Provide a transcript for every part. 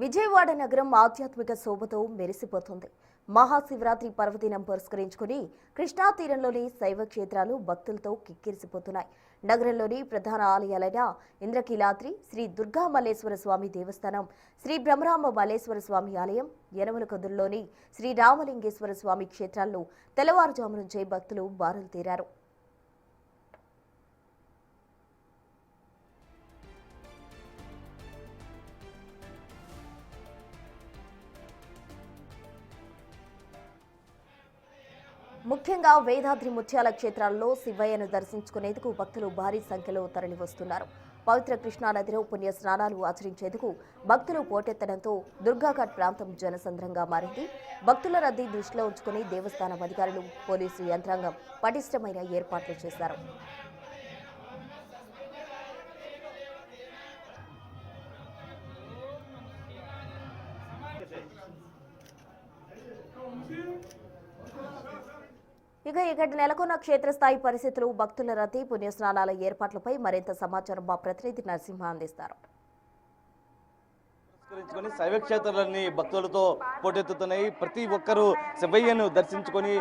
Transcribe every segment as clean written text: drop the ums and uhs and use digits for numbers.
విజయవాడ నగరం ఆధ్యాత్మిక శోభతో మెరిసిపోతుంది. మహాశివరాత్రి పర్వదినం పురస్కరించుకుని కృష్ణా తీరంలోని శైవ క్షేత్రాలు భక్తులతో కిక్కిరిసిపోతున్నాయి. నగరంలోని ప్రధాన ఆలయాలైన ఇంద్రకీలాద్రి, శ్రీ దుర్గా మల్లేశ్వర స్వామి దేవస్థానం, శ్రీ బ్రహ్మరామ మల్లేశ్వర స్వామి ఆలయం, యనమలకొండలోని శ్రీ రామలింగేశ్వర స్వామి క్షేత్రాల్లో తెల్లవారుజాము నుంచే భక్తులు బారులు తీరారు. ముఖ్యంగా వేదాద్రి ముత్యాల క్షేత్రాల్లో శివయ్యను దర్శించుకునేందుకు భక్తులు భారీ సంఖ్యలో తరలివస్తున్నారు. పవిత్ర కృష్ణానదిలో పుణ్య స్నానాలు ఆచరించేందుకు భక్తులు పోటెత్తడంతో దుర్గాఘాట్ ప్రాంతం జనసంద్రంగా మారింది. భక్తుల రద్దీ దృష్టిలో ఉంచుకుని దేవస్థానం అధికారులు, పోలీసు యంత్రాంగం పటిష్టమైన ఏర్పాట్లు చేశారు. ఇక ఇక్కడ నెలకొన్న క్షేత్రస్థాయి పరిస్థితులు, భక్తుల రద్దీ, పుణ్యస్నానాల ఏర్పాట్లపై మరింత సమాచారం మా ప్రతినిధి నరసింహ అందిస్తారు. శైవ క్షేత్రాలన్నీ భక్తులతో పోటెత్తుతున్నాయి. ప్రతి ఒక్కరూ శివయ్యను దర్శించుకొని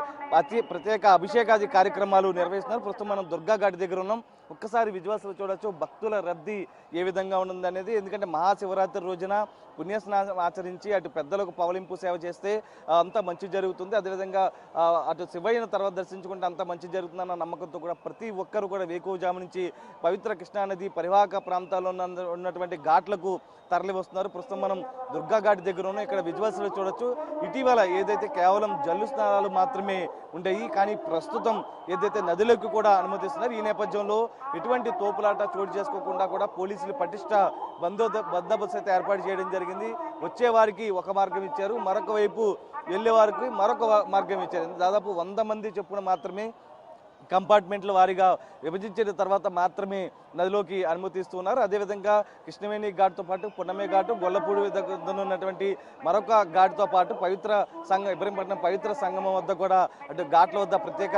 ప్రత్యేక అభిషేకాది కార్యక్రమాలు నిర్వహిస్తున్నారు. ప్రస్తుతం మనం దుర్గాఘాట్ దగ్గర ఉన్నాం. ఒక్కసారి విజువల్స్లో చూడొచ్చు భక్తుల రద్దీ ఏ విధంగా ఉంటుంది అనేది. ఎందుకంటే మహాశివరాత్రి రోజున పుణ్యస్నానం ఆచరించి అటు పెద్దలకు పవలింపు సేవ చేస్తే అంత మంచి జరుగుతుంది. అదేవిధంగా అటు శివయ్యను తర్వాత దర్శించుకుంటే అంత మంచి జరుగుతుందన్న నమ్మకంతో కూడా ప్రతి ఒక్కరు కూడా వేకువజాము నుంచి పవిత్ర కృష్ణానది పరివాహక ప్రాంతాల్లో ఉన్నటువంటి ఘాట్లకు తరలి వస్తున్నారు. ప్రస్తుతం మనం దుర్గాఘాట్ దగ్గర ఉన్నాం. ఇక్కడ విజువల్స్లో చూడొచ్చు. ఇటీవల ఏదైతే కేవలం జల్లు స్నానాలు మాత్రమే ఉండేవి, కానీ ప్రస్తుతం ఏదైతే నదులకు కూడా అనుమతిస్తున్నారు. ఈ నేపథ్యంలో ఎటువంటి తోపులాట చోటు చేసుకోకుండా కూడా పోలీసులు పటిష్ట బందోబస్తు అయితే ఏర్పాటు చేయడం జరిగింది. వచ్చే వారికి ఒక మార్గం ఇచ్చారు, మరొక వైపు వెళ్ళే వారికి మరొక మార్గం ఇచ్చారు. దాదాపు 100 మంది చొప్పున మాత్రమే కంపార్ట్మెంట్ల వారీగా విభజించిన తర్వాత మాత్రమే నదిలోకి అనుమతిస్తున్నారు. అదేవిధంగా కృష్ణవేణి ఘాట్తో పాటు పున్నమే ఘాటు, గొల్లపూడి దగ్గర ఉన్నటువంటి మరొక ఘాట్తో పాటు పవిత్ర సంఘం ఇబ్రహీంపట్నం పవిత్ర సంగమం వద్ద కూడా అటు ఘాట్ల వద్ద ప్రత్యేక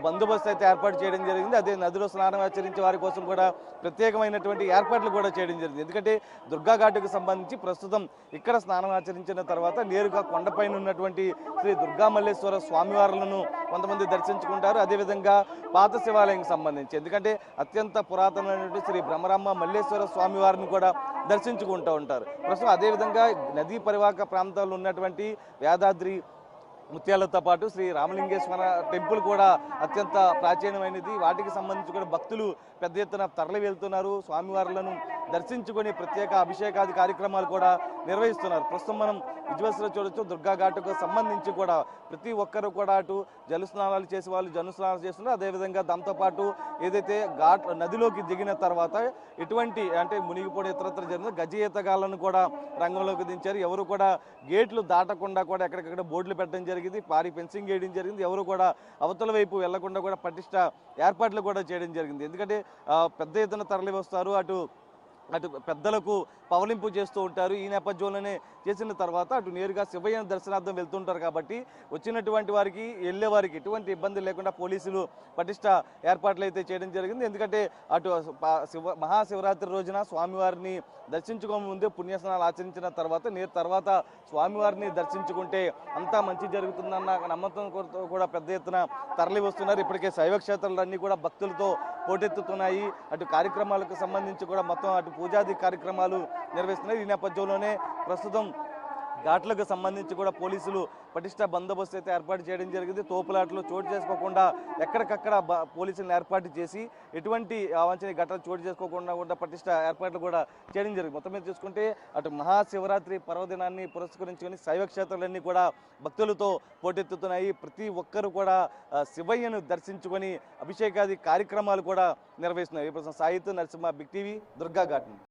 బందోబస్తు అయితే ఏర్పాటు చేయడం జరిగింది. అదే నదిలో స్నానం ఆచరించే వారి కోసం కూడా ప్రత్యేకమైనటువంటి ఏర్పాట్లు కూడా చేయడం జరిగింది. ఎందుకంటే దుర్గా ఘాటుకు సంబంధించి ప్రస్తుతం ఇక్కడ స్నానం ఆచరించిన తర్వాత నేరుగా కొండపైన ఉన్నటువంటి శ్రీ దుర్గా మల్లేశ్వర స్వామివార్లను కొంతమంది దర్శించుకుంటారు. అదేవిధంగా పాత శివాలయానికి సంబంధించి ఎందుకంటే అత్యంత పురాతనమైనటువంటి శ్రీ బ్రహ్మరామ మల్లేశ్వర స్వామి వారిని కూడా దర్శించుకుంటూ ఉంటారు. ప్రస్తుతం అదేవిధంగా నదీ పరివాహక ప్రాంతాల్లో ఉన్నటువంటి వేదాద్రి ముత్యాలతో పాటు శ్రీ రామలింగేశ్వర టెంపుల్ కూడా అత్యంత ప్రాచీనమైనది. వాటికి సంబంధించి కూడా భక్తులు పెద్ద ఎత్తున తరలి వెళ్తున్నారు. స్వామివారులను దర్శించుకొని ప్రత్యేక అభిషేకాది కార్యక్రమాలు కూడా నిర్వహిస్తున్నారు. ప్రస్తుతం మనం విజువల్స్లో చూడొచ్చు. దుర్గాఘాటుకు సంబంధించి కూడా ప్రతి ఒక్కరు కూడా అటు జలు స్నానాలు చేసే వాళ్ళు జలు స్నానాలు చేస్తున్నారు. అదేవిధంగా దాంతోపాటు ఏదైతే ఘాట్ నదిలోకి దిగిన తర్వాత ఎటువంటి అంటే మునిగిపోవడం ఇతరత్ర జరిగింది గజ ఈతగాళ్లను కూడా రంగంలోకి దించారు. ఎవరు కూడా గేట్లు దాటకుండా కూడా ఎక్కడికక్కడ బోర్డులు పెట్టడం జరిగింది, భారీ ఫెన్సింగ్ వేయడం జరిగింది. ఎవరు కూడా అవతల వైపు వెళ్లకుండా కూడా పటిష్ట ఏర్పాట్లు కూడా చేయడం జరిగింది. ఎందుకంటే పెద్ద ఎత్తున తరలి వస్తారు, అటు పెద్దలకు పవలింపు చేస్తూ ఉంటారు. ఈ నేపథ్యంలోనే చేసిన తర్వాత అటు నేరుగా శివయ్య దర్శనార్థం వెళ్తుంటారు. కాబట్టి వచ్చినటువంటి వారికి వెళ్ళే వారికి ఎటువంటి ఇబ్బంది లేకుండా పోలీసులు పటిష్ట ఏర్పాట్లు అయితే చేయడం జరిగింది. ఎందుకంటే అటు మహాశివరాత్రి రోజున స్వామివారిని దర్శించుకోని ముందే పుణ్యస్నానాలు ఆచరించిన తర్వాత స్వామివారిని దర్శించుకుంటే అంతా మంచి జరుగుతుందన్న నమ్మకంతో కూడా పెద్ద ఎత్తున తరలి వస్తున్నారు. ఇప్పటికే శైవ క్షేత్రాలన్నీ కూడా భక్తులతో పోటెత్తుతున్నాయి. అటు కార్యక్రమాలకు సంబంధించి కూడా మొత్తం అటు పూజాది కార్యక్రమాలు నిర్వహిస్తున్నారు. ఈ నేపథ్యంలోనే ప్రస్తుతం ఘాట్లకు సంబంధించి కూడా పోలీసులు పటిష్ట బందోబస్తు అయితే ఏర్పాటు చేయడం జరిగింది. తోపులాట్లు చోటు చేసుకోకుండా ఎక్కడికక్కడ పోలీసులను ఏర్పాటు చేసి ఎటువంటి అవాంఛనీయ ఘటనలు చోటు చేసుకోకుండా కూడా పటిష్ట ఏర్పాట్లు కూడా చేయడం జరిగింది. మొత్తం మీద చూసుకుంటే అటు మహాశివరాత్రి పర్వదినాన్ని పురస్కరించుకొని శైవ క్షేత్రాలన్నీ కూడా భక్తులతో పోటెత్తుతున్నాయి. ప్రతి ఒక్కరు కూడా శివయ్యను దర్శించుకొని అభిషేకాది కార్యక్రమాలు కూడా నిర్వహిస్తున్నాయి. సాహిత్య నరసింహ, బిగ్ టీవీ, దుర్గాఘాట్.